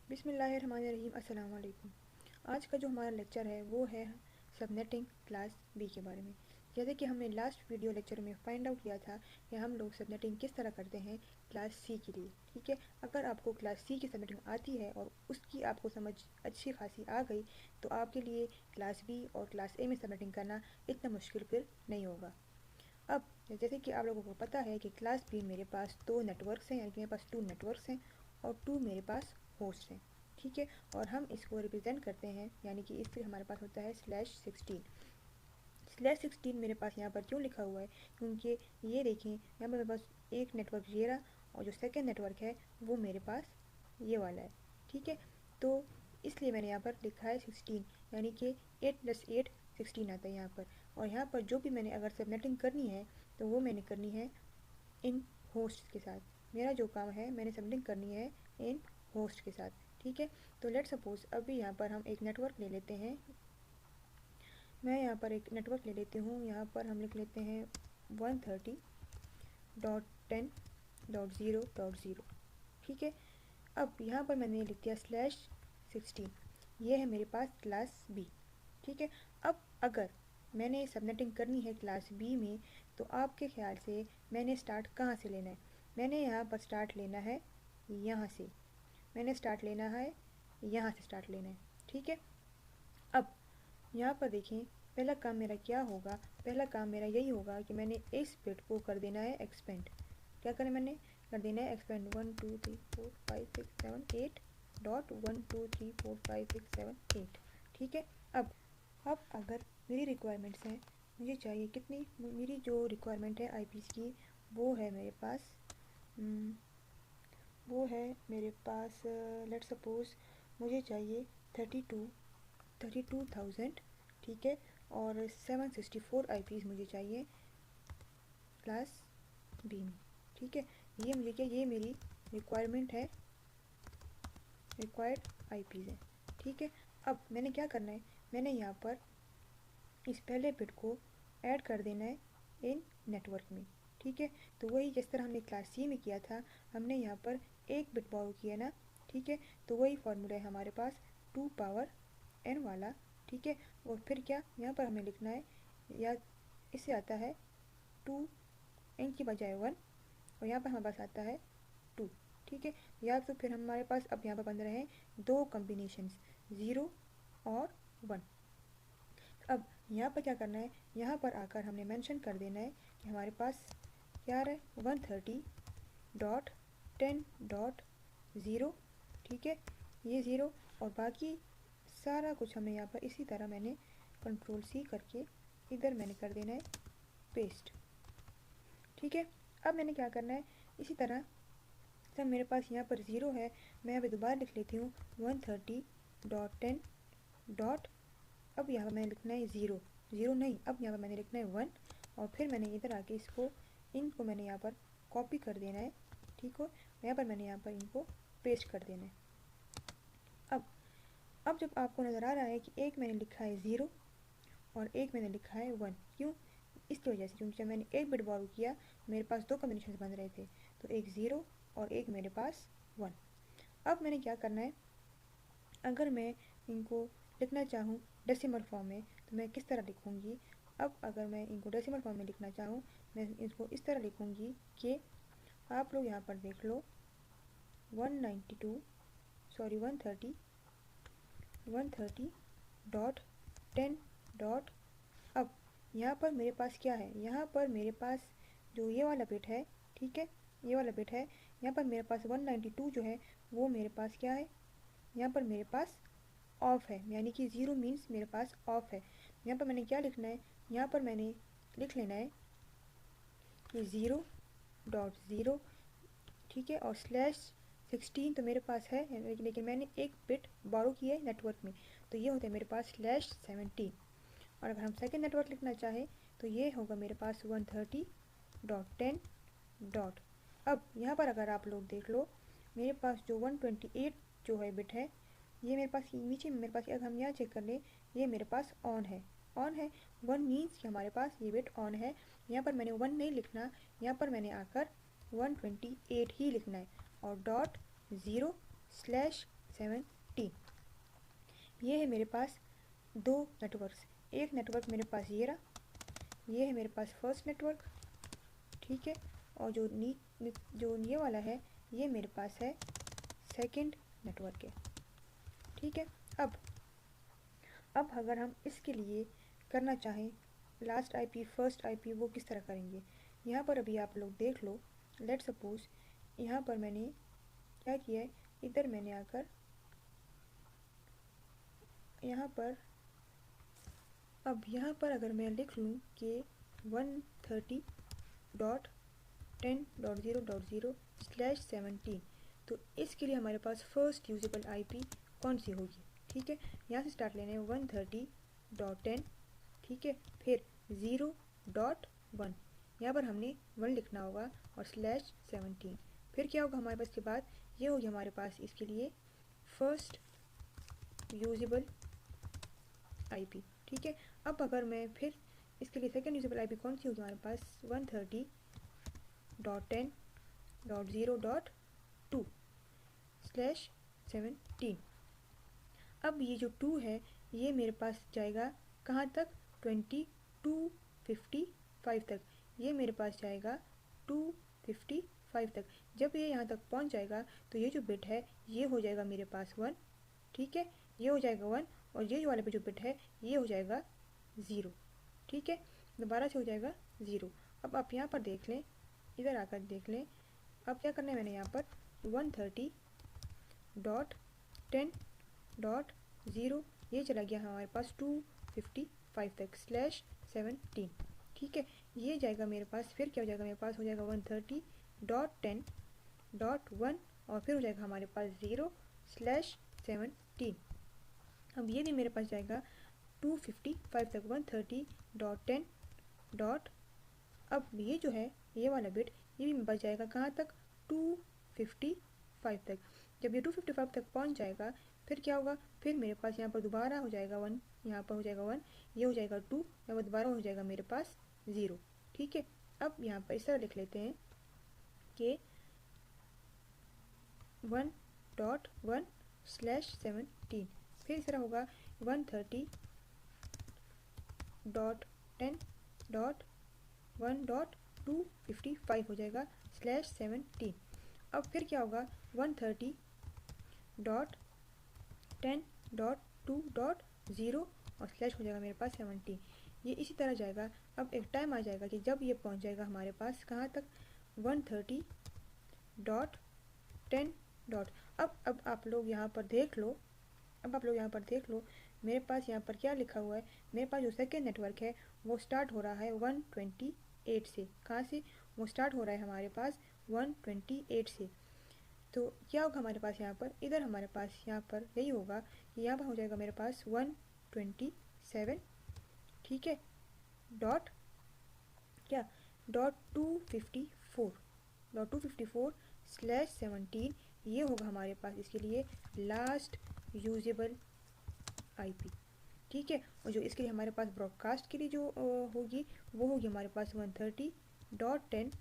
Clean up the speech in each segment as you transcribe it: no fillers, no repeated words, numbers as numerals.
बिस्मिल्लाहिर्रहमानिर्रहीम अस्सलाम वालेकुम। आज का जो हमारा लेक्चर है वो है सबनेटिंग क्लास बी के बारे में। जैसे कि हमने लास्ट वीडियो लेक्चर में फाइंड आउट किया था कि हम लोग सबनेटिंग किस तरह करते हैं क्लास सी के लिए। ठीक है, अगर आपको क्लास सी की सबनेटिंग आती है और उसकी आपको समझ अच्छी खासी आ गई तो आपके लिए क्लास बी और क्लास ए में सबनेटिंग करना इतना मुश्किल फिर नहीं होगा। अब जैसे कि आप लोगों को पता है कि क्लास बी मेरे पास दो नेटवर्क्स हैं, यानी कि मेरे पास टू नेटवर्क्स हैं और टू मेरे पास होस्ट हैं। ठीक है, और हम इसको रिप्रेजेंट करते हैं, यानी कि इससे हमारे पास होता है /16। /16 मेरे पास यहाँ पर क्यों लिखा हुआ है, क्योंकि ये देखें यहाँ पर मेरे पास एक नेटवर्क ये रहा और जो सेकेंड नेटवर्क है वो मेरे पास ये वाला है। ठीक है, तो इसलिए मैंने यहाँ पर लिखा है 16, यानी कि 8 + 8 16 आता है यहाँ पर। और यहाँ पर जो भी मैंने अगर सबनेटिंग करनी है तो वो मैंने करनी है इन होस्ट के साथ। मेरा जो काम है मैंने सबनेटिंग करनी है इन होस्ट के साथ। ठीक है, तो लेट सपोज अभी यहाँ पर हम एक नेटवर्क ले लेते हैं। मैं यहाँ पर एक नेटवर्क ले लेती हूँ, यहाँ पर हम लिख लेते हैं 130.10.0.0। ठीक है, अब यहाँ पर मैंने लिख दिया /16, ये है मेरे पास क्लास बी। ठीक है, अब अगर मैंने सबनेटिंग करनी है क्लास बी में तो आपके ख्याल से मैंने स्टार्ट कहाँ से लेना है? मैंने यहाँ पर स्टार्ट लेना है यहाँ से, मैंने स्टार्ट लेना है यहाँ से स्टार्ट लेना है। ठीक है, अब यहाँ पर देखें पहला काम मेरा क्या होगा। पहला काम मेरा यही होगा कि मैंने इस बिट को कर देना है एक्सपेंड। क्या करें, मैंने कर देना है एक्सपेंड 1 2 3 4 5 6 7 8 डॉट 1 2 3 4 5 6 7 8। ठीक है, अब अगर मेरी रिक्वायरमेंट्स हैं, मुझे चाहिए कितनी, मेरी जो रिक्वायरमेंट है आईपीस की वो है मेरे पास लेट सपोज मुझे चाहिए 32,000। ठीक है, और 764 आईपीस मुझे चाहिए क्लास बी में। ठीक है, ये मुझे क्या, ये मेरी रिक्वायरमेंट है, रिक्वायर्ड आईपीस है। ठीक है, अब मैंने क्या करना है, मैंने यहाँ पर इस पहले बिट को ऐड कर देना है इन नेटवर्क में। ठीक है, तो वही जिस तरह हमने क्लास सी में किया था, हमने यहाँ पर एक बिट बोरो किया ना। ठीक है, तो वही फॉर्मूला है हमारे पास 2 पावर n वाला। ठीक है, और फिर क्या यहाँ पर हमें लिखना है, या इससे आता है 2 n की बजाय 1 और यहाँ पर हमारे पास आता है 2। ठीक है, या तो फिर हमारे पास अब यहाँ पर बन रहे हैं दो कॉम्बिनेशंस 0 और 1। अब यहाँ पर क्या करना है, यहाँ पर आकर हमने मेंशन कर देना है कि हमारे पास क्या है 130.10.0। ठीक है, ये 0 और बाकी सारा कुछ हमें यहाँ पर इसी तरह मैंने Ctrl+C करके इधर मैंने कर देना है पेस्ट। ठीक है, अब मैंने क्या करना है, इसी तरह सब मेरे पास यहाँ पर 0 है, मैं अभी दोबारा लिख लेती हूँ 130.10 डॉट, अब यहाँ पर मैंने लिखना है 0 नहीं, अब यहाँ पर मैंने लिखना है 1 और फिर मैंने इधर आके इनको मैंने यहाँ पर कॉपी कर देना है। ठीक हो, यहाँ पर मैंने यहाँ पर इनको पेस्ट कर देना है। अब जब आपको नज़र आ रहा है कि एक मैंने लिखा है 0 और एक मैंने लिखा है 1, क्यों, इसकी वजह से क्योंकि जब मैंने एक बिट बोरो किया मेरे पास दो कॉम्बिनेशन बन रहे थे, तो एक 0 और एक मेरे पास 1। अब मैंने क्या करना है, अगर मैं इनको लिखना चाहूँ डेसिमल फॉर्म में तो मैं किस तरह लिखूँगी। अब अगर मैं इनको डेसिमल फॉर्म में लिखना चाहूँ मैं इसको इस तरह लिखूँगी कि आप लोग यहाँ पर देख लो 130.10. अब यहाँ पर मेरे पास क्या है, यहाँ पर मेरे पास जो ये वाला बिट है, ठीक है, ये वाला बिट है, यहाँ पर मेरे पास 192 जो है वो मेरे पास क्या है, यहाँ पर मेरे पास ऑफ है, यानी कि 0 मीन्स मेरे पास ऑफ है। यहाँ पर मैंने क्या लिखना है, यहाँ पर मैंने लिख लेना है कि 0.0। ठीक है, और /16 तो मेरे पास है, लेकिन मैंने एक बिट बोरो किया है नेटवर्क में, तो ये होता है मेरे पास /17। और अगर हम सेकेंड नेटवर्क लिखना चाहें तो ये होगा मेरे पास 130.10. अब यहाँ पर अगर आप लोग देख लो मेरे पास जो 128 जो है बिट है, ये मेरे पास नीचे में मेरे पास, अगर हम यहाँ चेक कर लें ये मेरे पास ऑन है, 1 मीन्स कि हमारे पास ये बिट ऑन है। यहाँ पर मैंने 1 नहीं लिखना, यहाँ पर मैंने आकर 128 ही लिखना है और .0/16 17। ये है मेरे पास दो नेटवर्क्स। एक नेटवर्क मेरे पास ये रहा, ये है मेरे पास फर्स्ट नेटवर्क, ठीक है। और जो ये वाला है ये मेरे पास है सेकंड नेटवर्क है, ठीक है। अब अगर हम इसके लिए करना चाहें लास्ट आईपी फर्स्ट आईपी, वो किस तरह करेंगे। यहाँ पर अभी आप लोग देख लो, लेट सपोज यहाँ पर मैंने क्या किया है, इधर मैंने आकर यहाँ पर, अब यहाँ पर अगर मैं लिख लूँ कि 130.10.0.0/17, तो इसके लिए हमारे पास फर्स्ट यूजेबल आईपी कौन सी होगी, ठीक है। यहाँ से स्टार्ट लेने 130.10, ठीक है, फिर 0.1, यहाँ पर हमने 1 लिखना होगा और /17। फिर क्या होगा हमारे पास के बाद, ये होगी हमारे पास इसके लिए फर्स्ट यूजेबल आईपी, ठीक है। अब अगर मैं फिर इसके लिए सेकंड यूजेबल आईपी कौन सी होगी हमारे पास, 130.10.0.2/17। अब ये जो 2 है ये मेरे पास जाएगा कहाँ तक, 2255 तक, ये मेरे पास जाएगा 255 तक। जब ये यहाँ तक पहुँच जाएगा तो ये जो बिट है ये हो जाएगा मेरे पास 1, ठीक है, ये हो जाएगा 1, और ये वाले पे जो बिट है ये हो जाएगा 0, ठीक है, दोबारा से हो जाएगा 0। अब आप यहाँ पर देख लें, इधर आकर देख लें, अब क्या करना है मैंने यहाँ पर 130.10.0, ये चला गया हमारे पास 255 तक /17, ठीक है। ये जाएगा मेरे पास, फिर क्या हो जाएगा मेरे पास, हो जाएगा 130.10.1 और फिर हो जाएगा हमारे पास 0/17। अब ये भी मेरे पास जाएगा 255 तक, 130.10. अब ये जो है ये वाला बिट ये भी बच जाएगा कहाँ तक, 255 तक। जब ये 255 तक पहुँच जाएगा फिर क्या होगा, फिर मेरे पास यहाँ पर दोबारा हो जाएगा 1, यहाँ पर हो जाएगा 1, ये हो जाएगा 2, यहाँ पर दोबारा हो जाएगा मेरे पास 0, ठीक है। अब यहाँ पर इस तरह लिख लेते हैं कि 1.1/17, फिर इस तरह होगा 130.10.1.255 हो जाएगा /17। अब फिर क्या होगा 130.10.2.0 और स्लैश हो जाएगा मेरे पास 17। ये इसी तरह जाएगा। अब एक टाइम आ जाएगा कि जब ये पहुंच जाएगा हमारे पास कहाँ तक, 130.10. अब आप लोग यहाँ पर देख लो, मेरे पास यहाँ पर क्या लिखा हुआ है, मेरे पास जो सेकेंड नेटवर्क है वो स्टार्ट हो रहा है 128 से। कहाँ से वो स्टार्ट हो रहा है हमारे पास 128 से। तो क्या होगा हमारे पास यहाँ पर, इधर हमारे पास यहाँ पर यही होगा कि यहाँ पर हो जाएगा मेरे पास 127, ठीक है, डॉट क्या .254/17, ये होगा हमारे पास इसके लिए लास्ट यूजेबल आईपी, ठीक है। और जो इसके लिए हमारे पास ब्रॉडकास्ट के लिए जो होगी वो होगी हमारे पास 127.17,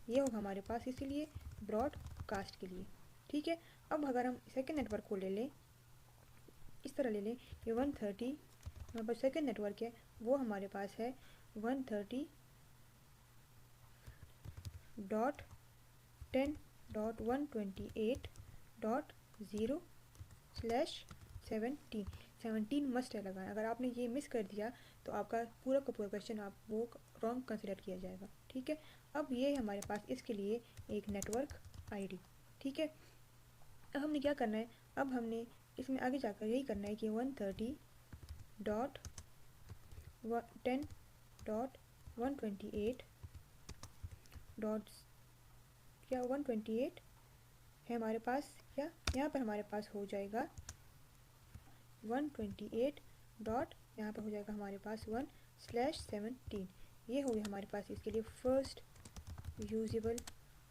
ये होगा हमारे पास इसीलिए ब्रॉडकास्ट के लिए, ठीक है। अब अगर हम सेकेंड नेटवर्क को ले लें, इस तरह ले लें कि 130, हमारे पास सेकेंड नेटवर्क है वो हमारे पास है 130.10.128.0/17। 17 मस्ट है लगाना, अगर आपने ये मिस कर दिया तो आपका पूरा का पूरा क्वेश्चन आप वो रॉन्ग कंसिडर किया जाएगा, ठीक है। अब ये हमारे पास इसके लिए एक नेटवर्क आईडी, ठीक है। अब हमने क्या करना है, अब हमने इसमें आगे जाकर यही करना है कि 130.10.128 क्या 128 है हमारे पास, क्या यहाँ पर हमारे पास हो जाएगा 128 डॉट, यहाँ पर हो जाएगा हमारे पास 1/17, ये हो गया हमारे पास इसके लिए फर्स्ट यूजेबल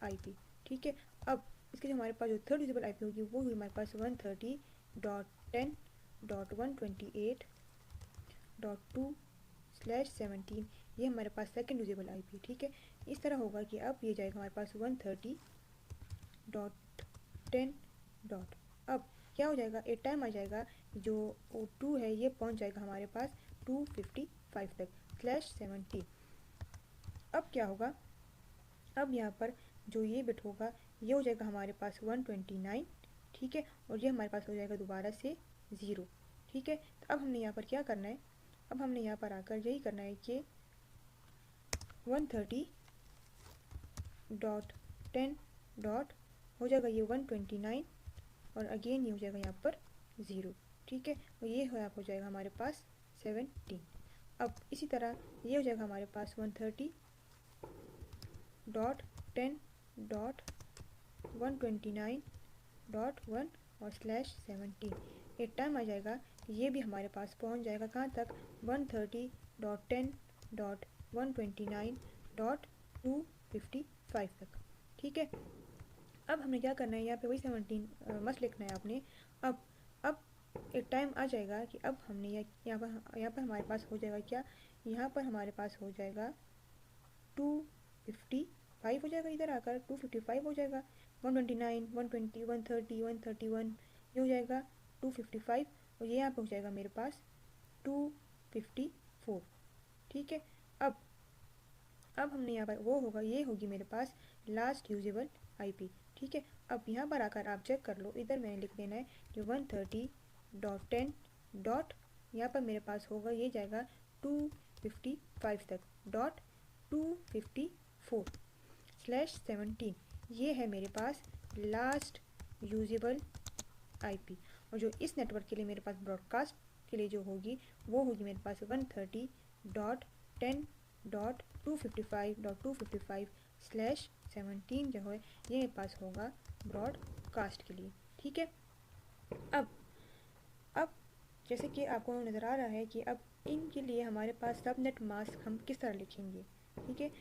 आईपी, ठीक है। अब इसके जो हमारे पास जो थर्ड यूजेबल आईपी होगी वो होगी हमारे पास 130.10.128.2/17, ये हमारे पास सेकंड यूजेबल आईपी, ठीक है। इस तरह होगा कि अब ये जाएगा हमारे पास 130.10. अब क्या हो जाएगा, एक टाइम आ जाएगा जो O2 है ये पहुंच जाएगा हमारे पास 255 तक /17. अब क्या होगा, अब यहाँ पर जो ये बिट होगा ये हो जाएगा हमारे पास 129, ठीक है, और ये हमारे पास हो जाएगा दोबारा से 0, ठीक है। तो अब हमने यहाँ पर क्या करना है, अब हमने यहाँ पर आकर यही करना है कि 130.10. हो जाएगा ये 129 और अगेन ये हो जाएगा यहाँ पर 0, ठीक है, और ये हो जाएगा हमारे पास 17. अब इसी तरह ये हो जाएगा हमारे पास 130.10.129.1 और /17. एक टाइम आ जाएगा ये भी हमारे पास पहुंच जाएगा कहाँ तक, 130.10.129.255 तक, ठीक है। अब हमने क्या करना है, यहाँ पे वही 17 मस्त लिखना है आपने। अब एक टाइम आ जाएगा कि अब हमने यहाँ पर हमारे पास हो जाएगा क्या, यहाँ पर हमारे पास हो जाएगा 255 हो जाएगा, इधर आकर 255 हो जाएगा, 129 120 130 131 ये हो जाएगा 255 और ये यहाँ पे हो जाएगा मेरे पास 254, ठीक है। अब हमने यहाँ पर वो होगा, ये होगी मेरे पास लास्ट यूजेबल आईपी, ठीक है। अब यहाँ पर आकर आप चेक कर लो, इधर मैंने लिख देना है कि 130.10. यहाँ पर मेरे पास होगा ये जाएगा 255 तक .254/17. ये है मेरे पास लास्ट यूजेबल आईपी, और जो इस नेटवर्क के लिए मेरे पास ब्रॉडकास्ट के लिए जो होगी वो होगी मेरे पास 130.10.255.255/17 जो है ये मेरे पास होगा ब्रॉडकास्ट के लिए, ठीक है। अब जैसे कि आपको नज़र आ रहा है कि अब इनके लिए हमारे पास सबनेट मास्क हम किस तरह लिखेंगे, ठीक है।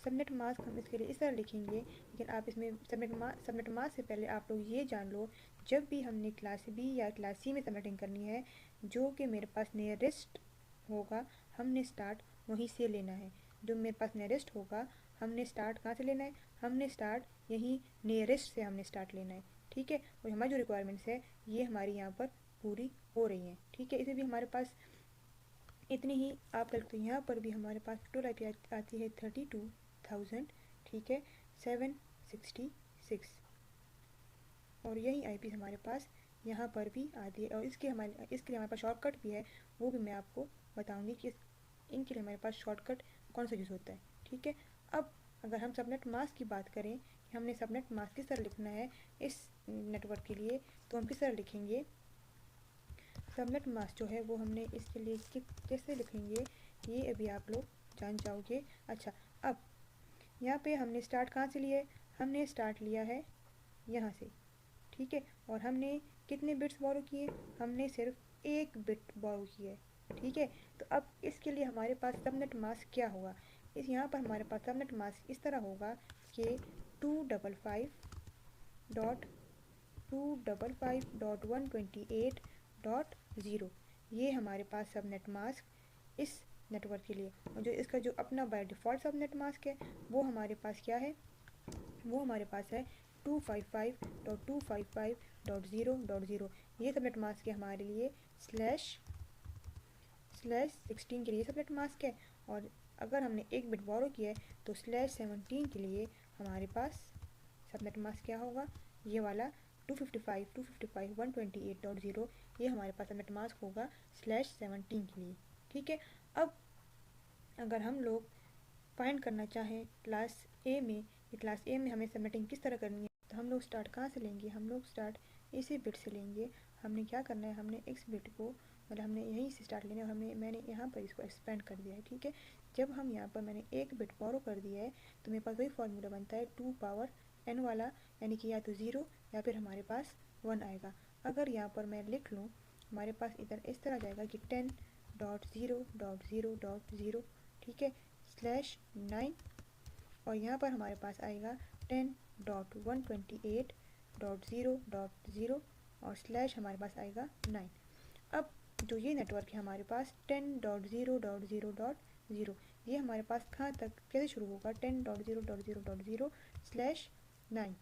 सबनेट मास्क हम इसके लिए इस तरह लिखेंगे, लेकिन आप इसमें सबनेट मास्क से पहले आप लोग ये जान लो, जब भी हमने क्लास बी या क्लास सी में सबनेटिंग करनी है, जो कि मेरे पास नियरेस्ट होगा हमने स्टार्ट वहीं से लेना है। जो मेरे पास नियरेस्ट होगा हमने स्टार्ट कहाँ से लेना है, हमने स्टार्ट यहीं नियरेस्ट से हमने स्टार्ट लेना है, ठीक है। और हमारी जो रिक्वायरमेंट्स है ये हमारी यहाँ पर पूरी हो रही हैं, ठीक है। इसे भी हमारे पास इतनी ही आप लगते हैं, यहाँ पर भी हमारे पास टोटल आईपी आती है 32,000, ठीक है, 766, और यही आईपी हमारे पास यहाँ पर भी आती है। और इसके लिए हमारे पास शॉर्टकट भी है, वो भी मैं आपको बताऊँगी कि इनके लिए हमारे पास शॉर्टकट कौन सा यूज़ होता है, ठीक है। अब अगर हम सबनेट मास्क की बात करें कि हमने सबनेट मास्क किस तरह लिखना है इस नेटवर्क के लिए, तो हम किस तरह लिखेंगे, सबनेट मास्क जो है वो हमने इसके लिए कैसे लिखेंगे ये अभी आप लोग जान जाओगे। अच्छा, अब यहाँ पे हमने स्टार्ट कहाँ से लिया है, हमने स्टार्ट लिया है यहाँ से, ठीक है, और हमने कितने बिट्स बोरो किए, हमने सिर्फ 1 बिट बोरो किया है, ठीक है। तो अब इसके लिए हमारे पास सबनेट मास्क क्या होगा, इस यहाँ पर हमारे पास सबनेट मास्क इस तरह होगा कि 255.128.0 ये हमारे पास सबनेट मास्क इस नेटवर्क के लिए। और जो इसका जो अपना बाय डिफ़ॉल्ट सबनेट मास्क है वो हमारे पास क्या है, वो हमारे पास है 255.255.0.0। ये सबनेट मास्क है हमारे लिए /16 के लिए सबनेट मास्क है, और अगर हमने 1 बिट बोरो किया है तो /17 के लिए हमारे पास सबनेट मास्क क्या होगा, ये वाला 255.128.0 ये हमारे पास सबनेट मास्क होगा /17 के लिए, ठीक है। अब अगर हम लोग फाइंड करना चाहें क्लास ए में, क्लास ए में हमें सबनेटिंग किस तरह करनी है, तो हम लोग स्टार्ट कहाँ से लेंगे, हम लोग स्टार्ट इसी बिट से लेंगे। हमने क्या करना है, हमने इस बिट को मतलब हमने यहीं से स्टार्ट लेना है, और मैंने यहाँ पर इसको एक्सपेंड कर दिया है, ठीक है। जब हम यहाँ पर मैंने 1 बिट बोरो कर दिया है तो मेरे पास वही फॉर्मूला बनता है 2 पावर n वाला, यानी कि या तो 0 या फिर हमारे पास 1 आएगा। अगर यहाँ पर मैं लिख लूँ हमारे पास इधर इस तरह जाएगा कि 10.0.0.0, ठीक है, /9, और यहाँ पर हमारे पास आएगा 10.128.0.0 और / हमारे पास आएगा 9। अब जो ये नेटवर्क है हमारे पास 10.0.0.0 ये हमारे पास कहाँ तक कैसे शुरू होगा 10.0.0.0/9।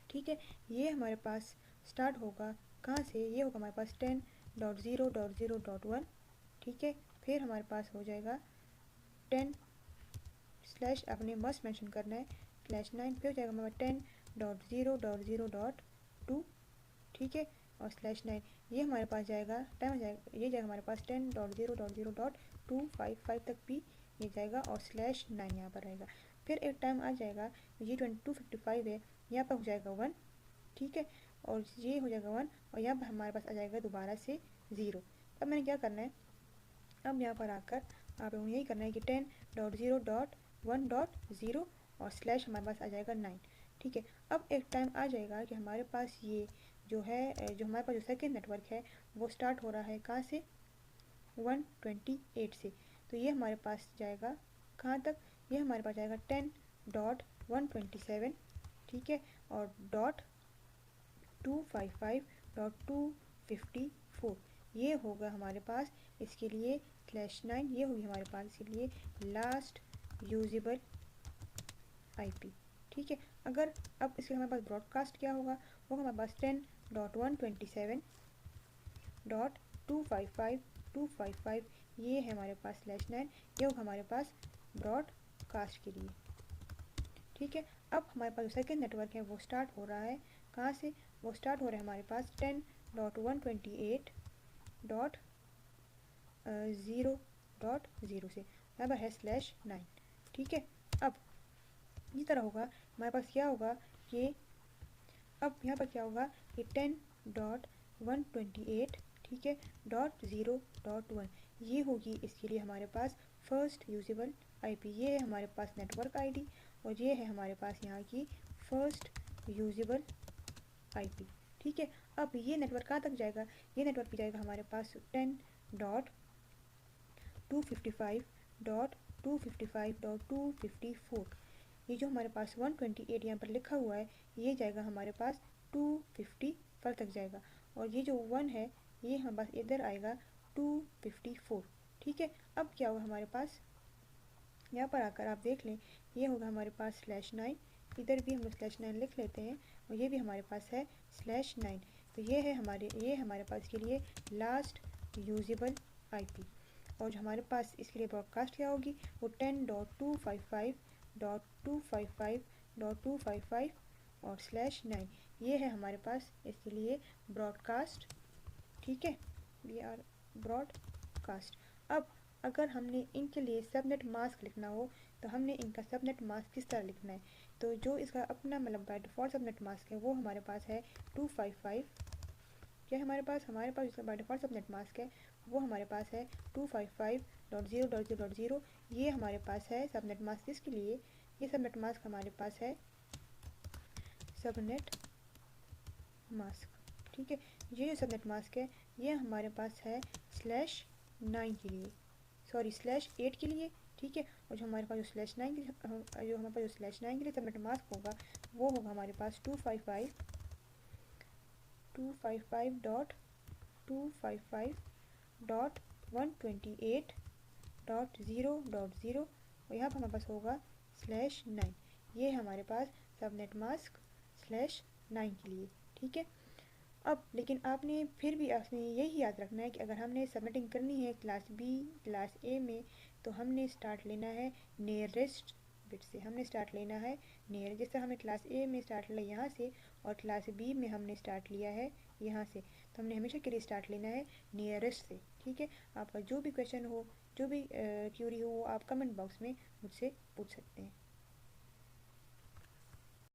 ठीक है, ये हमारे पास स्टार्ट होगा कहाँ से, ये होगा हमारे पास 10.0.0.1। ठीक है, फिर हमारे पास हो जाएगा 10 स्लैश अपने मस्ट मेंशन करना है /9, फिर हो जाएगा हमारा 10.0.0.2। ठीक है, और /9 ये हमारे पास जाएगा टाइम हो जाएगा, ये जाएगा हमारे पास 10.0.0.255 तक भी ये जाएगा और /9 यहाँ पर रहेगा। फिर एक टाइम आ जाएगा ये 255 है, यहाँ पर हो जाएगा 1। ठीक है, और ये हो जाएगा 1 और यहाँ पर हमारे पास आ जाएगा दोबारा से 0। अब मैंने क्या करना है, अब यहाँ पर आकर आप लोगों ने यही करना है कि 10.0.1.0 और स्लैश हमारे पास आ जाएगा 9। ठीक है, अब एक टाइम आ जाएगा कि हमारे पास ये जो है, जो हमारे पास जो सेकेंड नेटवर्क है वो स्टार्ट हो रहा है कहाँ से 128 से। तो ये हमारे पास जाएगा कहाँ तक, ये हमारे पास जाएगा 10.127। ठीक है, और .255.254 ये होगा हमारे पास इसके लिए /9। ये होगी हमारे पास इसके लिए लास्ट यूजेबल आईपी। ठीक है, अगर अब इसके हमारे पास ब्रॉडकास्ट क्या होगा, वो हमारे पास 10.127.255.255 ये है हमारे पास /9। ये होगा हमारे पास ब्रॉडकास्ट के लिए। ठीक है, अब हमारे पास जो सेकेंड नेटवर्क है वो स्टार्ट हो रहा है कहाँ से, वो स्टार्ट हो रहा है हमारे पास 10.128.0.0 से, यहाँ पर है /9। ठीक है, अब इसी तरह होगा हमारे पास क्या होगा कि अब यहाँ पर क्या होगा कि 10.128 ठीक है .0.1 ये होगी इसके लिए हमारे पास फर्स्ट यूजेबल आईपी। ये है हमारे पास नेटवर्क आईडी और ये है हमारे पास यहाँ की फर्स्ट यूजेबल आईपी। ठीक है, अब ये नेटवर्क कहाँ तक जाएगा, ये नेटवर्क भी जाएगा हमारे पास 10.255.254। ये जो हमारे पास 128 यहाँ पर लिखा हुआ है ये जाएगा हमारे पास 254 तक जाएगा, और ये जो 1 है ये हमारे पास इधर आएगा 254। ठीक है, अब क्या होगा हमारे पास, यहाँ पर आकर आप देख लें ये होगा हमारे पास /9, इधर भी हम /9 लिख लेते हैं और ये भी हमारे पास है /9। तो ये है हमारे पास इसके लिए लास्ट यूजेबल आईपी। और जो हमारे पास इसके लिए ब्रॉडकास्ट क्या होगी वो 10.255.255.255 और /9 ये है हमारे पास इसके लिए ब्रॉडकास्ट। ठीक है, वी आर ब्रॉडकास्ट। अब अगर हमने इनके लिए सबनेट मास्क लिखना हो तो हमने इनका सबनेट मास्क किस तरह लिखना है, तो जो इसका अपना मतलब बाय डिफ़ॉल्ट सबनेट मास्क है वो हमारे पास है 255। क्या हमारे पास इसका बाय डिफ़ॉल्ट सबनेट मास्क है वो हमारे पास है 255.0.0.0। ये हमारे पास है सबनेट मास्क किसके लिए, ये सबनेट मास्क हमारे पास है सबनेट मास्क। ठीक है, ये जो सबनेट मास्क है ये हमारे पास है /9 के लिए, सॉरी /8 के लिए। ठीक है, और जो हमारे पास जो /9 के लिए सबनेट मास्क होगा वो होगा हमारे पास 255.128.0.0 और यहाँ पर हमारे पास होगा /9। ये हमारे पास सबनेट मास्क /9 के लिए। ठीक है, अब लेकिन आपने फिर भी आपने यही याद रखना है कि अगर हमने सबमिटिंग करनी है क्लास बी क्लास ए में तो हमने स्टार्ट लेना है नियरेस्ट बिट से। हमने स्टार्ट लेना है नियर, जैसे हमने क्लास ए में स्टार्ट लिया यहाँ से और क्लास बी में हमने स्टार्ट लिया है यहाँ से, तो हमने हमेशा के लिए स्टार्ट लेना है नियरेस्ट से। ठीक है, आपका जो भी क्वेश्चन हो, जो भी क्यूरी हो, आप कमेंट बॉक्स में मुझसे पूछ सकते हैं।